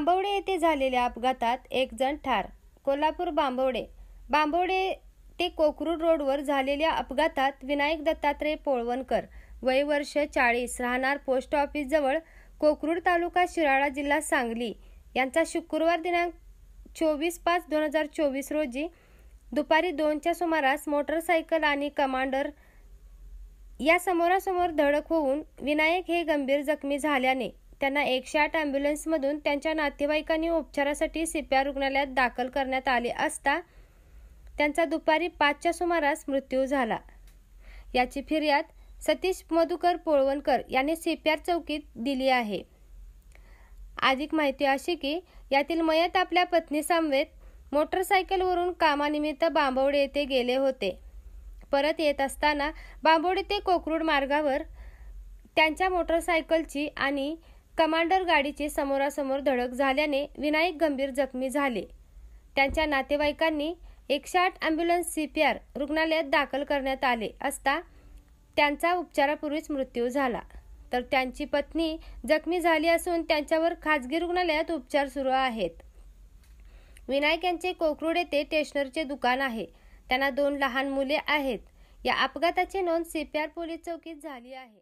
बांबवडे येथे झालेल्या अपघातात एक जण ठार. कोल्हापूर बांबवडे ते कोकरूड रोडवर झालेल्या अपघातात विनायक दत्तात्रय पोळवणकर वय वर्ष 40 राहणार पोस्ट ऑफिस जवळ कोकरूड तालुका शिराळा जिल्हा सांगली यांचा शुक्रवार दिनांक 24/5/2024 रोजी दुपारी 2च्या सुमारास मोटरसायकल आणि कमांडर या समोरासमोर धडक होऊन विनायक हे गंभीर जखमी झाल्याने त्यांना 108 ॲम्ब्युलन्समधून त्यांच्या नातेवाईकांनी उपचारासाठी CPR रुग्णालयात दाखल करण्यात आले असता त्यांचा दुपारी 5च्या सुमारास मृत्यू झाला. याची फिर्याद सतीश मधुकर पोळवणकर यांनी CPR चौकीत दिली आहे. अधिक माहिती अशी की यातील मयत आपल्या पत्नी समवेत मोटरसायकलवरून कामानिमित्त बांबवडे येथे गेले होते. परत येत असताना बांबवडे ते कोकरूड मार्गावर त्यांच्या मोटरसायकलची आणि कमांडर गाडीची समोरासमोर धडक झाल्याने विनायक गंभीर जखमी झाले. त्यांच्या नातेवाईकांनी 108 ॲम्ब्युलन्स CPR रुग्णालयात दाखल करण्यात आले असता त्यांचा उपचारापूर्वीच मृत्यू झाला. तर त्यांची पत्नी जखमी झाली असून त्यांच्यावर खासगी रुग्णालयात उपचार सुरू आहेत. विनायक यांचे कोकरूड येथे स्टेशनरीचे दुकान आहे. त्यांना 2 लहान मुले आहेत. या अपघाताची नोंद CPR पोलीस चौकीत झाली आहे.